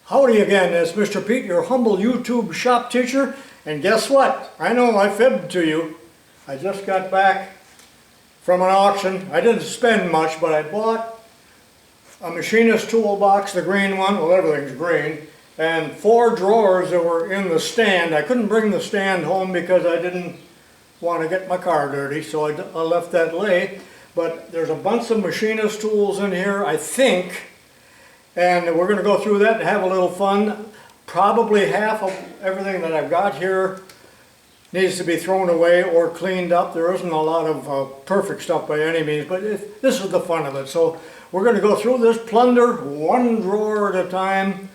Howdy again, it's Mr. Pete, your humble YouTube shop teacher, and guess what? I know I fibbed to you. I just got back from an auction. I didn't spend much, but I bought a machinist toolbox, the green one, well everything's green, and 4 drawers that were in the stand. I couldn't bring the stand home because I didn't want to get my car dirty, so I left that lay. But there's a bunch of machinist tools in here, I think. And we're going to go through that and have a little fun. Probably half of everything that I've got here needs to be thrown away or cleaned up. There isn't a lot of perfect stuff by any means, but this is the fun of it. So we're going to go through this plunder one drawer at a time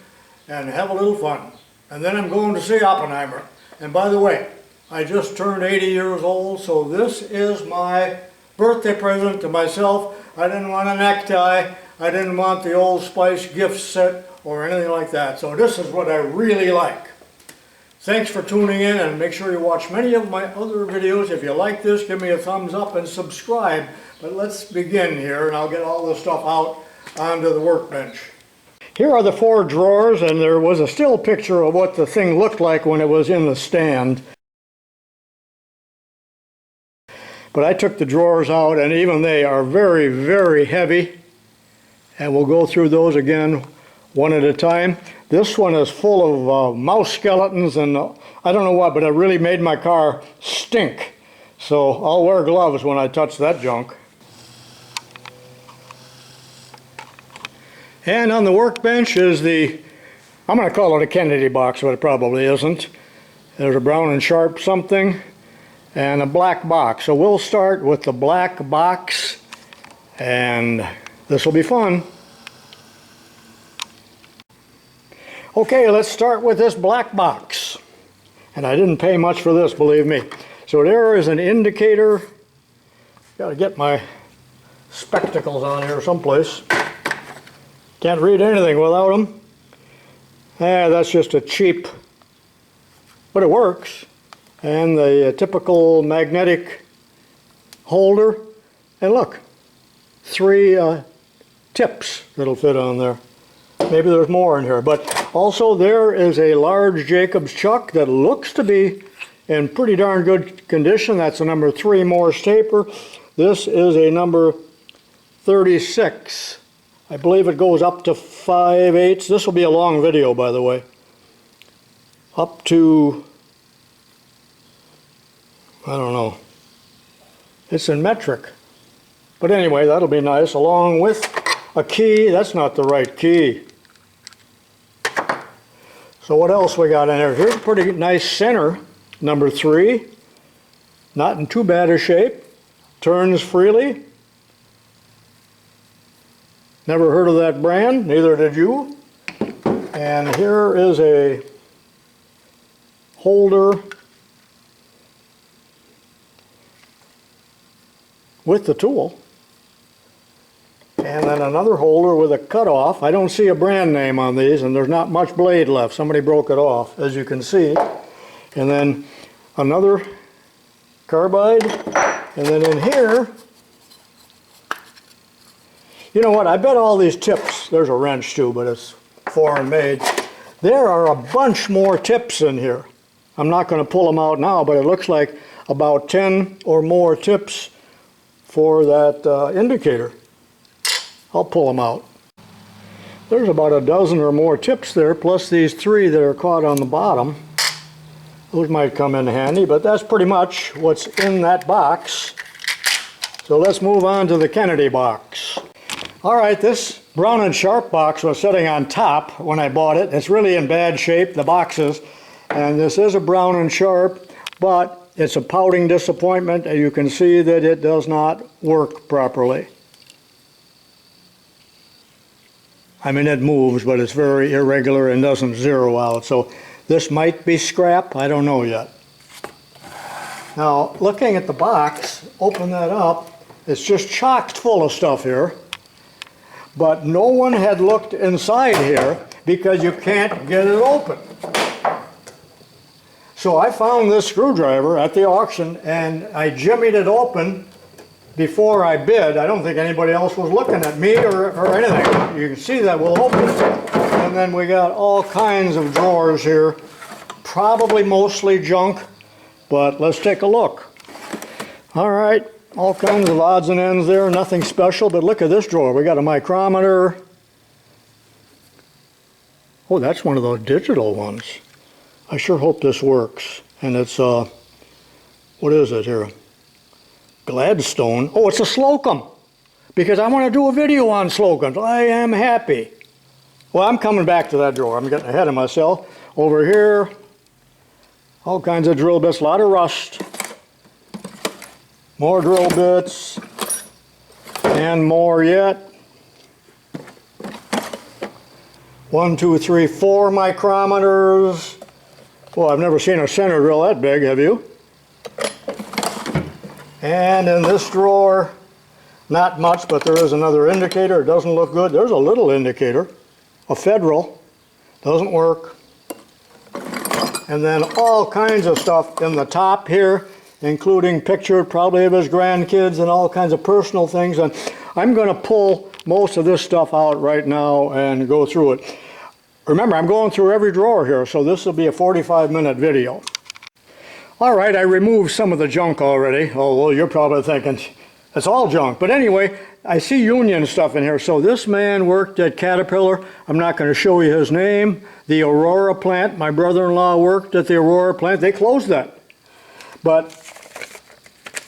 and have a little fun. And then I'm going to see Oppenheimer. And by the way, I just turned 80 years old, so this is my birthday present to myself. I didn't want a necktie. I didn't want the Old Spice gift set or anything like that. So this is what I really like. Thanks for tuning in, and make sure you watch many of my other videos. If you like this, give me a thumbs up and subscribe. But let's begin here, and I'll get all this stuff out onto the workbench. Here are the 4 drawers, and there was a still picture of what the thing looked like when it was in the stand. But I took the drawers out, and even they are very, very heavy. And we'll go through those again one at a time. This one is full of mouse skeletons and I don't know what, but it really made my car stink. So I'll wear gloves when I touch that junk. And on the workbench is I'm going to call it a Kennedy box, but it probably isn't. There's a Brown and Sharp something and a black box. So we'll start with the black box, and this will be fun. Okay, let's start with this black box. And I didn't pay much for this, believe me. So there is an indicator. Got to get my spectacles on here someplace. Can't read anything without them. That's just a cheap, but it works. And the typical magnetic holder. And look, 3 tips that'll fit on there. Maybe there's more in here, but also there is a large Jacob's chuck that looks to be in pretty darn good condition. That's a number 3 Morse taper. This is a number 36. I believe it goes up to 5/8. This will be a long video, by the way. Up to, I don't know. It's in metric. But anyway, that'll be nice, along with a key. That's not the right key. So what else we got in here? Here's a pretty nice center, number 3. Not in too bad a shape. Turns freely. Never heard of that brand, neither did you. And here is a holder with the tool. And then another holder with a cutoff. I don't see a brand name on these, and there's not much blade left. Somebody broke it off, as you can see. And then another carbide. And then in here, you know what, I bet all these tips, there's a wrench too, but it's foreign made. There are a bunch more tips in here. I'm not going to pull them out now, but it looks like about 10 or more tips for that indicator. I'll pull them out. There's about a dozen or more tips there, plus these 3 that are caught on the bottom. Those might come in handy, but that's pretty much what's in that box. So let's move on to the Kennedy box. All right, this Brown and Sharp box was sitting on top when I bought it. It's really in bad shape, the boxes. And this is a Brown and Sharp, but it's a pouting disappointment, and you can see that it does not work properly. I mean, it moves, but it's very irregular and doesn't zero out. So this might be scrap. I don't know yet. Now, looking at the box, open that up. It's just chocked full of stuff here. But no one had looked inside here because you can't get it open. So I found this screwdriver at the auction, and I jimmied it open before I bid. I don't think anybody else was looking at me or anything. You can see that we'll open it. And And then we got all kinds of drawers here, probably mostly junk, but let's take a look. All right, all kinds of odds and ends there, nothing special, but look at this drawer. We got a micrometer. Oh, that's one of those digital ones. I sure hope this works. And it's, what is it here? Gladstone. Oh, it's a Slocum, because I want to do a video on Slocums. I am happy. Well, I'm coming back to that drawer. I'm getting ahead of myself. Over here, all kinds of drill bits, a lot of rust. More drill bits, and more yet. 1, 2, 3, 4 micrometers. Well, I've never seen a center drill that big, have you? And in this drawer, not much, but there is another indicator. It doesn't look good. There's a little indicator, a Federal, doesn't work. And then all kinds of stuff in the top here, including picture probably of his grandkids and all kinds of personal things. And I'm going to pull most of this stuff out right now and go through it. Remember, I'm going through every drawer here, so this will be a 45-minute video. All right, I removed some of the junk already. Oh, well, you're probably thinking, it's all junk. But anyway, I see Union stuff in here. So this man worked at Caterpillar. I'm not going to show you his name. The Aurora plant, my brother-in-law worked at the Aurora plant. They closed that. But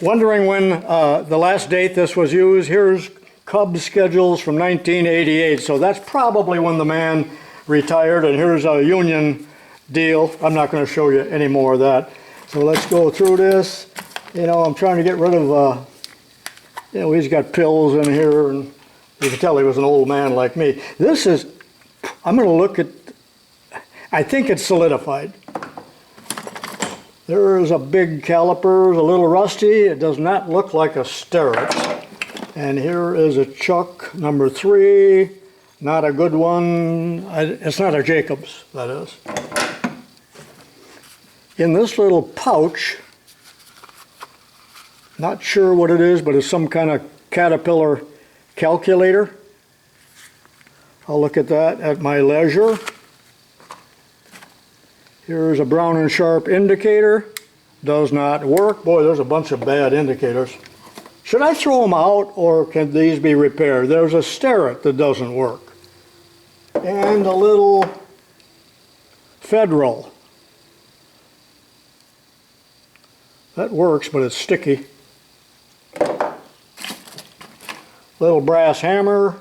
wondering when the last date this was used, here's Cub schedules from 1988. So that's probably when the man retired. And here's a Union deal. I'm not going to show you any more of that. So let's go through this. You know, I'm trying to get rid of, you know, he's got pills in here, and you can tell he was an old man like me. This is, I'm going to look at, I think it's solidified. There is a big caliper, a little rusty. It does not look like a Starrett. And here is a Chuck number 3. Not a good one. It's not a Jacobs, that is. In this little pouch, not sure what it is, but it's some kind of Caterpillar calculator. I'll look at that at my leisure. Here's a Brown & Sharp indicator. Does not work. Boy, there's a bunch of bad indicators. Should I throw them out, or can these be repaired? There's a Starrett that doesn't work. And a little Federal. That works, but it's sticky. Little brass hammer.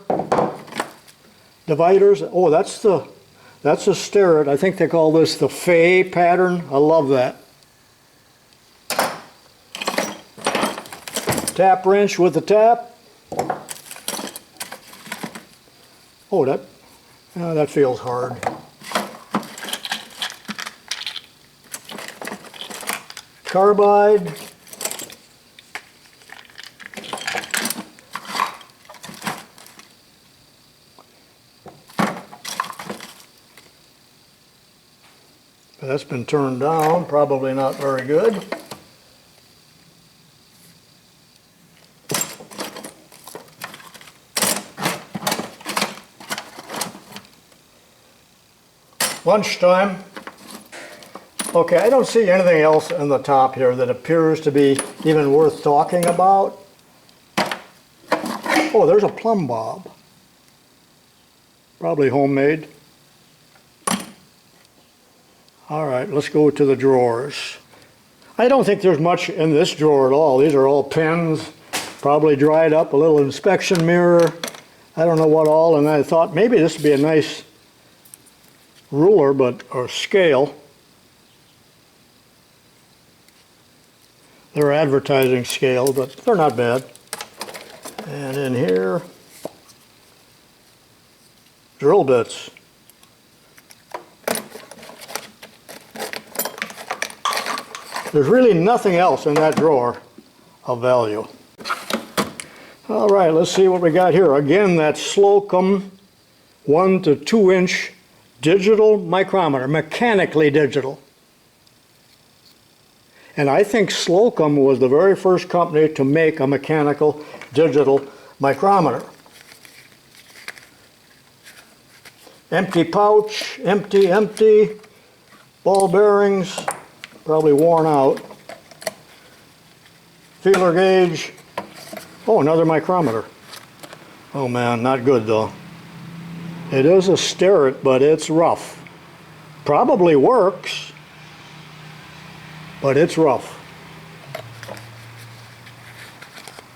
Dividers. Oh, that's a Starrett. I think they call this the Fay pattern. I love that. Tap wrench with the tap. Oh, that feels hard. Carbide. That's been turned down, probably not very good. Lunchtime. Okay, I don't see anything else in the top here that appears to be even worth talking about. Oh, there's a plumb bob. Probably homemade. All right, let's go to the drawers. I don't think there's much in this drawer at all. These are all pins, probably dried up, a little inspection mirror. I don't know what all, and I thought maybe this would be a nice ruler, or scale. They're advertising scale, but they're not bad. And in here, drill bits. There's really nothing else in that drawer of value. All right, let's see what we got here. Again, that Slocum 1 to 2 inch digital micrometer, mechanically digital. And I think Slocum was the very first company to make a mechanical digital micrometer. Empty pouch, empty. Ball bearings, probably worn out. Feeler gauge. Oh, another micrometer. Oh man, not good though. It is a Starrett, but it's rough. Probably works, but it's rough.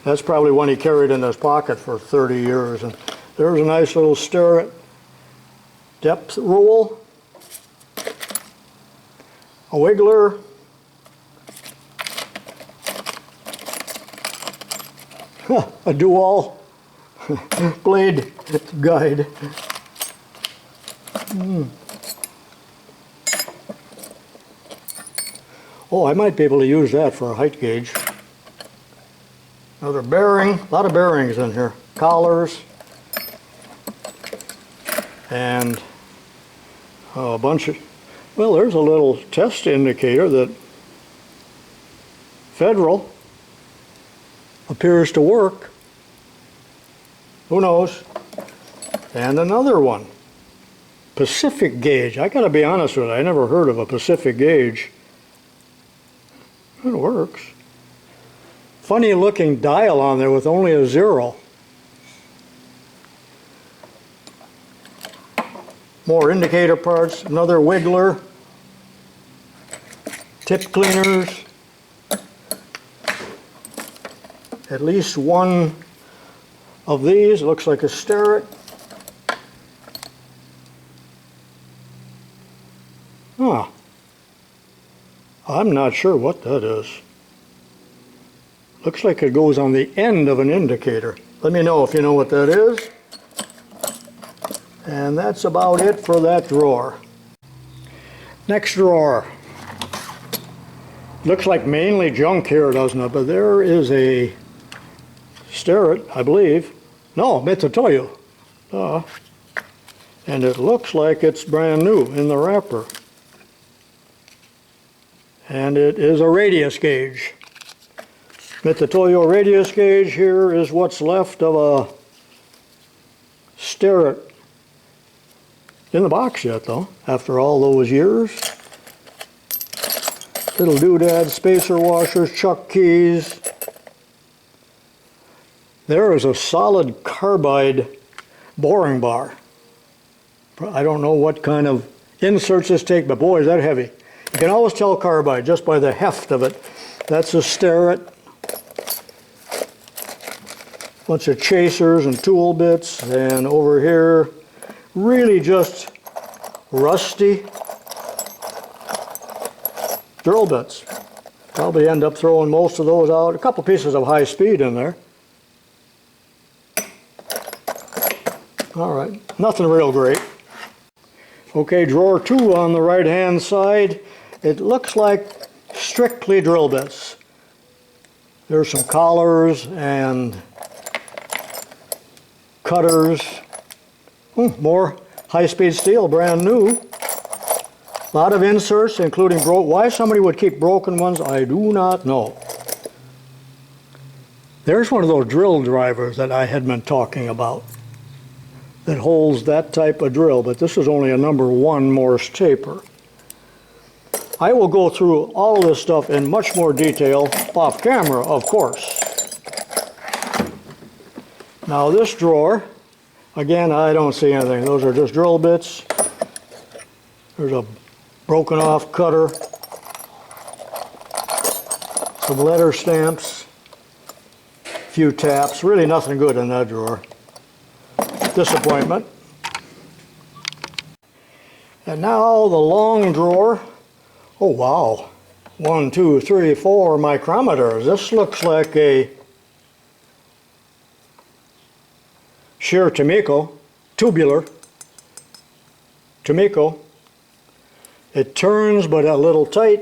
That's probably one he carried in his pocket for 30 years. And there's a nice little Starrett depth rule. A wiggler. A dual blade guide. Oh, I might be able to use that for a height gauge. Another bearing, a lot of bearings in here. Collars. And a bunch of, well, there's a little test indicator that Federal appears to work. Who knows? And another one. Pacific gauge. I gotta be honest with you, I never heard of a Pacific gauge. It works. Funny looking dial on there with only a 0. More indicator parts, another wiggler, tip cleaners, at least one of these, looks like a Starrett. Huh. I'm not sure what that is. Looks like it goes on the end of an indicator. Let me know if you know what that is. And that's about it for that drawer. Next drawer. Looks like mainly junk here, doesn't it? But there is a Starrett, I believe. No, Mitutoyo. And it looks like it's brand new in the wrapper. And it is a radius gauge. Mitutoyo radius gauge. Here is what's left of a Starrett. In the box yet though, after all those years. Little doodads, spacer washers, chuck keys. There is a solid carbide boring bar. I don't know what kind of inserts this take, but boy is that heavy. You can always tell carbide just by the heft of it. That's a Starrett. Bunch of chasers and tool bits, and over here really just rusty drill bits. Probably end up throwing most of those out. A couple pieces of high speed in there. All right, nothing real great. Okay, drawer 2 on the right hand side. It looks like strictly drill bits. There's some collars and cutters. More high-speed steel, brand new. A lot of inserts, including why somebody would keep broken ones, I do not know. There's one of those drill drivers that I had been talking about that holds that type of drill, but this is only a number 1 Morse taper. I will go through all of this stuff in much more detail off camera, of course. Now this drawer, again, I don't see anything. Those are just drill bits. There's a broken off cutter. Some letter stamps. A few taps. Really nothing good in that drawer. Disappointment. And now the long drawer. Oh wow. 1, 2, 3, 4 micrometers. This looks like a sheer Tomiko, tubular Tomiko. It turns but a little tight.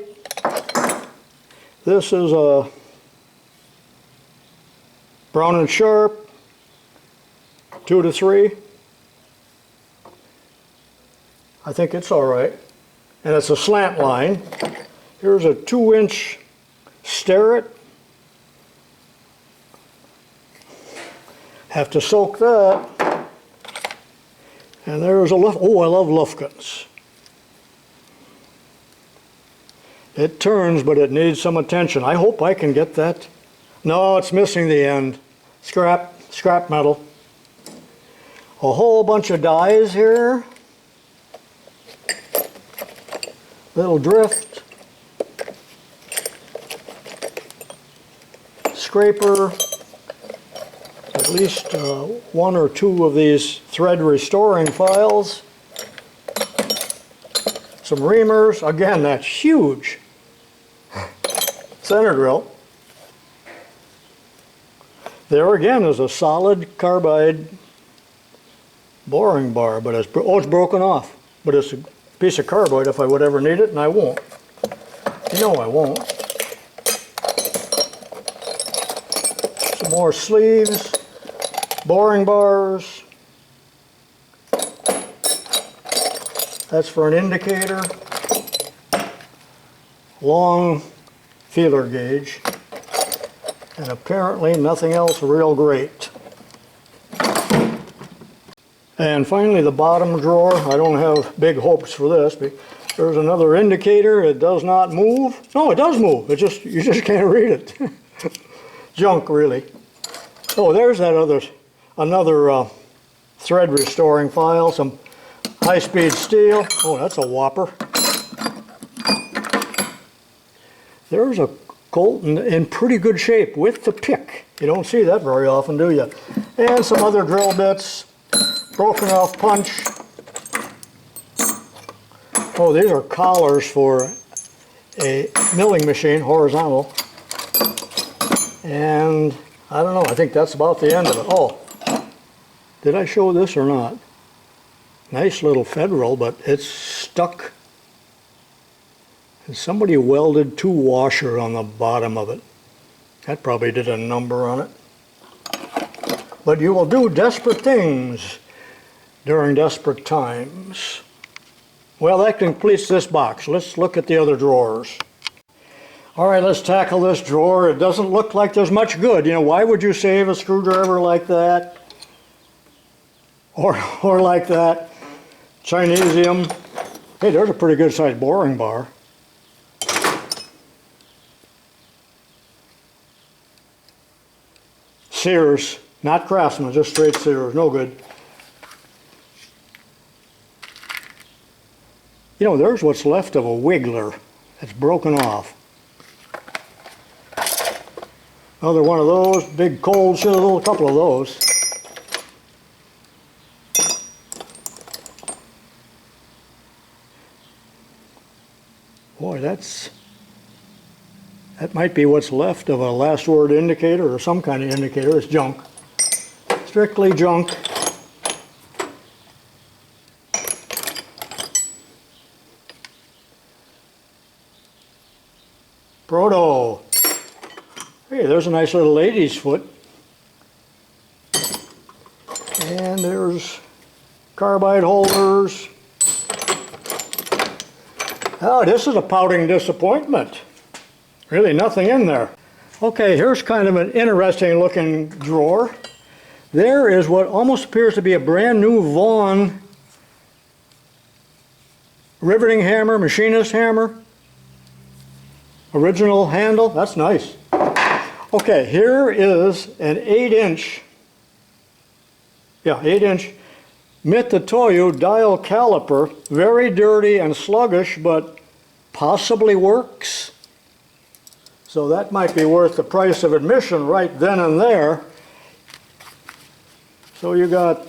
This is a Brown and Sharp, 2 to 3. I think it's all right. And it's a slant line. Here's a 2-inch Starrett. Have to soak that. And there's a oh, I love Lufkins. It turns, but it needs some attention. I hope I can get that. No, it's missing the end. Scrap metal. A whole bunch of dies here. Little drift. Scraper. At least one or two of these thread restoring files. Some reamers. Again, that's huge. Center drill. There again is a solid carbide boring bar, but it's broken off. But it's a piece of carbide if I would ever need it, and I won't. You know I won't. Some more sleeves, boring bars. That's for an indicator. Long feeler gauge. And apparently nothing else real great. And finally the bottom drawer. I don't have big hopes for this, but there's another indicator. It does not move. No, it does move. You just can't read it. Junk, really. Oh, there's that another thread restoring file. Some high-speed steel. Oh, that's a whopper. There's a Colt in pretty good shape with the pick. You don't see that very often, do you? And some other drill bits. Broken off punch. Oh, these are collars for a milling machine, horizontal. And I don't know, I think that's about the end of it. Oh, did I show this or not? Nice little Federal, but it's stuck. And somebody welded two washers on the bottom of it. That probably did a number on it. But you will do desperate things during desperate times. Well, that completes this box. Let's look at the other drawers. All right, let's tackle this drawer. It doesn't look like there's much good. You know, why would you save a screwdriver like that? Or like that? Chinesium. Hey, there's a pretty good sized boring bar. Sears, not Craftsman, just straight Sears, no good. You know, there's what's left of a wiggler that's broken off. Another one of those, big cold chisel, a couple of those. Boy, that might be what's left of a last word indicator or some kind of indicator. It's junk. Strictly junk. Proto. Hey, there's a nice little lady's foot. And there's carbide holders. Oh, this is a pouting disappointment. Really nothing in there. Okay, here's kind of an interesting looking drawer. There is what almost appears to be a brand new Vaughan riveting hammer, machinist hammer. Original handle, that's nice. Okay, here is an 8-inch, 8-inch Mitutoyo dial caliper. Very dirty and sluggish, but possibly works. So that might be worth the price of admission right then and there. So you got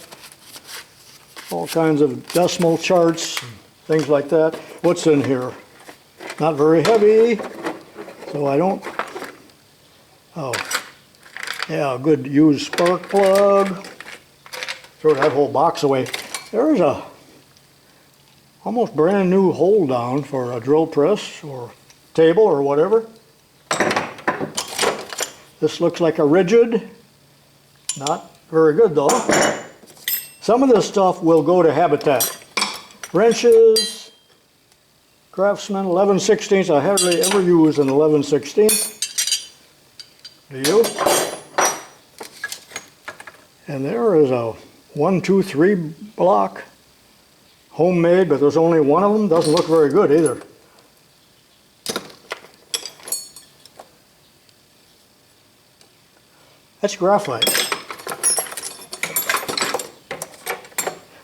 all kinds of decimal charts, things like that. What's in here? Not very heavy, so I don't... Oh, yeah, a good used spark plug. Throw that whole box away. There's a almost brand new hold down for a drill press or table or whatever. This looks like a rigid. Not very good though. Some of this stuff will go to Habitat. Wrenches, Craftsman 11/16. I hardly ever use an 11/16. Do you? And there is a 1, 2, 3 block Homemade, but there's only one of them. Doesn't look very good either. That's graphite.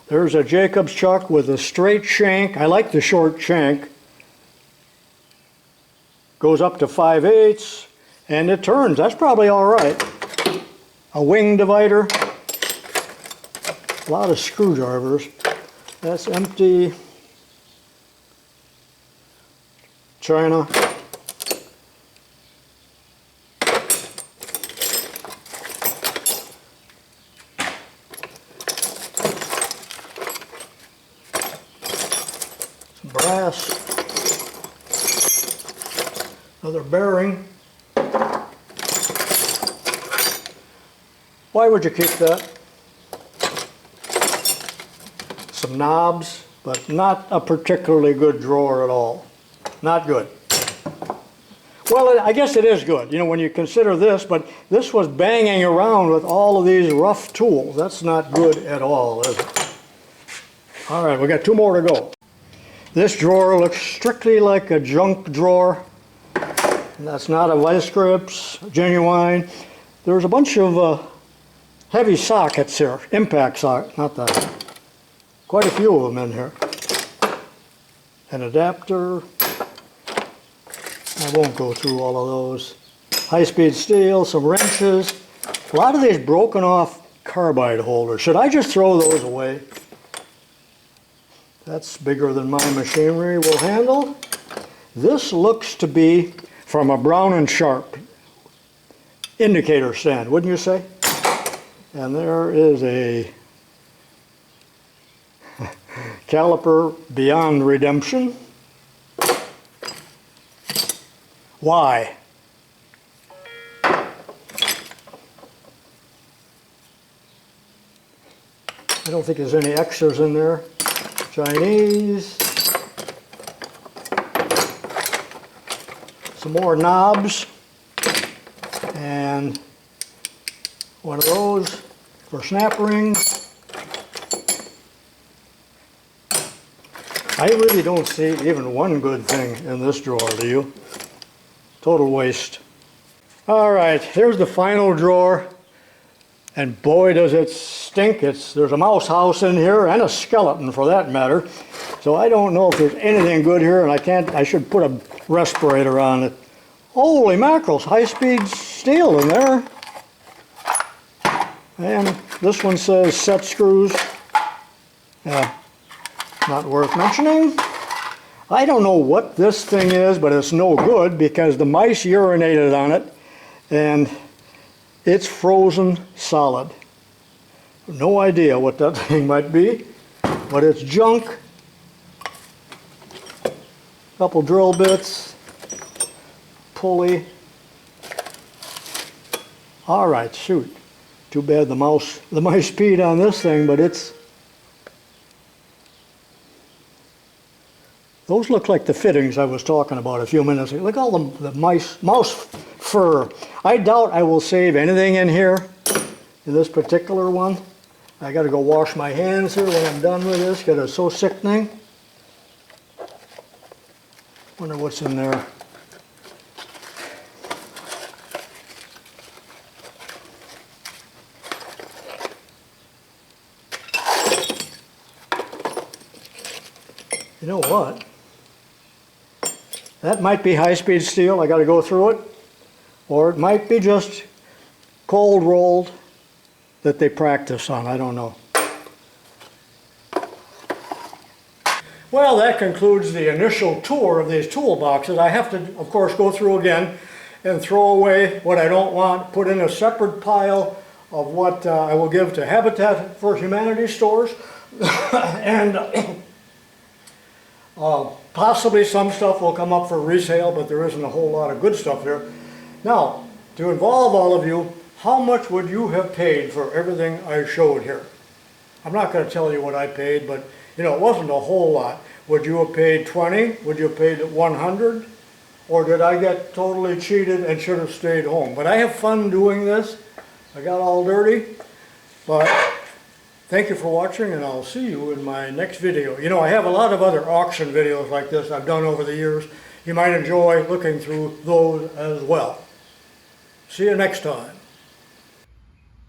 There's a Jacob's chuck with a straight shank. I like the short shank. Goes up to 5/8 and it turns. That's probably all right. A wing divider. A lot of screwdrivers. That's empty. China. Some brass. Another bearing. Why would you keep that? Some knobs, but not a particularly good drawer at all. Not good. Well, I guess it is good, you know, when you consider this, but this was banging around with all of these rough tools. That's not good at all, is it? All right, we got 2 more to go. This drawer looks strictly like a junk drawer. And that's not a vice grips, genuine. There's a bunch of heavy sockets here, impact socket, not that. Quite a few of them in here. An adapter. I won't go through all of those. High-speed steel, some wrenches. A lot of these broken off carbide holders. Should I just throw those away? That's bigger than my machinery will handle. This looks to be from a Brown & Sharp indicator stand, wouldn't you say? And there is a caliper beyond redemption. Why? I don't think there's any extras in there. Chinese. Some more knobs. And one of those for snap rings. I really don't see even one good thing in this drawer, do you? Total waste. All right, here's the final drawer. And boy, does it stink. There's a mouse house in here and a skeleton for that matter. So I don't know if there's anything good here, and I should put a respirator on it. Holy mackerels, high-speed steel in there. And this one says set screws. Yeah, not worth mentioning. I don't know what this thing is, but it's no good because the mice urinated on it and it's frozen solid. No idea what that thing might be, but it's junk. Couple drill bits, pulley. All right, shoot. Too bad the mice peed on this thing, but those look like the fittings I was talking about a few minutes ago. Look at all the mouse fur. I doubt I will save anything in here, in this particular one. I got to go wash my hands here when I'm done with this because it's so sickening. Wonder what's in there. You know what? That might be high-speed steel. I got to go through it. Or it might be just cold rolled that they practice on. I don't know. Well, that concludes the initial tour of these toolboxes. I have to, of course, go through again and throw away what I don't want, put in a separate pile of what I will give to Habitat for Humanity stores, and possibly some stuff will come up for resale, but there isn't a whole lot of good stuff there. Now, to involve all of you, how much would you have paid for everything I showed here? I'm not going to tell you what I paid, but you know, it wasn't a whole lot. Would you have paid 20? Would you have paid 100? Or did I get totally cheated and should have stayed home? But I have fun doing this. I got all dirty, but Thank you for watching, and I'll see you in my next video. You know, I have a lot of other auction videos like this I've done over the years. You might enjoy looking through those as well. See you next time.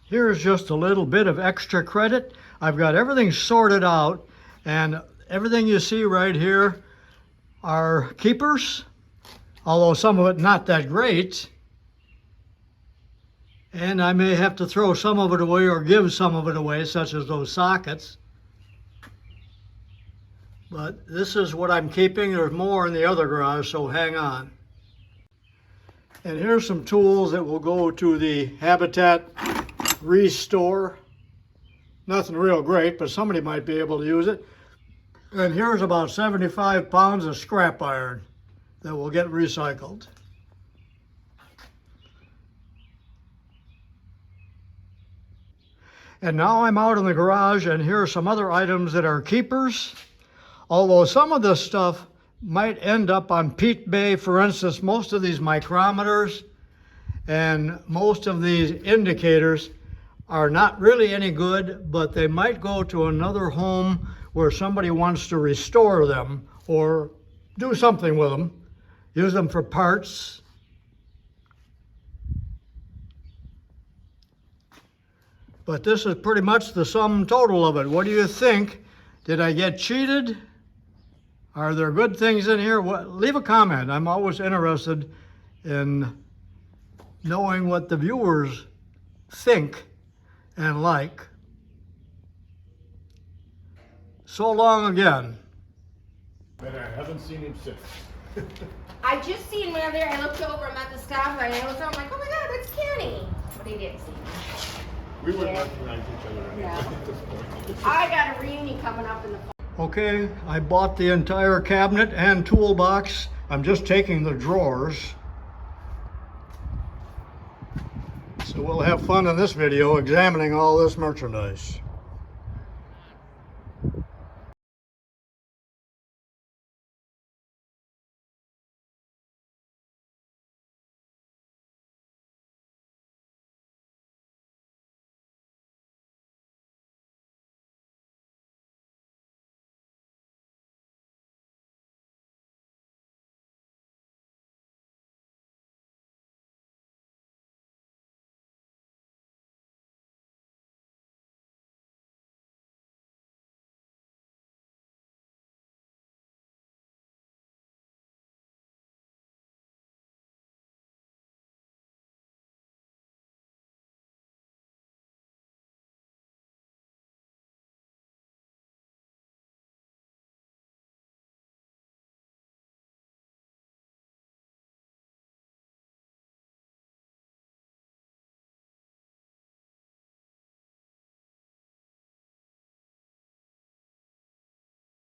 Here's just a little bit of extra credit. I've got everything sorted out, and everything you see right here are keepers, although some of it not that great. And I may have to throw some of it away or give some of it away, such as those sockets. But this is what I'm keeping. There's more in the other garage, so hang on. And here's some tools that will go to the Habitat Restore. Nothing real great, but somebody might be able to use it. And here's about 75 pounds of scrap iron that will get recycled. And now I'm out in the garage, and here are some other items that are keepers. Although some of this stuff might end up on Pete Bay. For instance, most of these micrometers and most of these indicators are not really any good, but they might go to another home where somebody wants to restore them or do something with them, use them for parts. But this is pretty much the sum total of it. What do you think? Did I get cheated? Are there good things in here? Leave a comment. I'm always interested in knowing what the viewers think and like. So long again. But I haven't seen him since. I just seen him there. I looked over. I'm at the stop and I was like, oh my God, it's Kenny. But he didn't see me. We wouldn't recognize each other anyway at this point. I got a reunion coming up in the fall. Okay, I bought the entire cabinet and toolbox. I'm just taking the drawers. So we'll have fun in this video examining all this merchandise.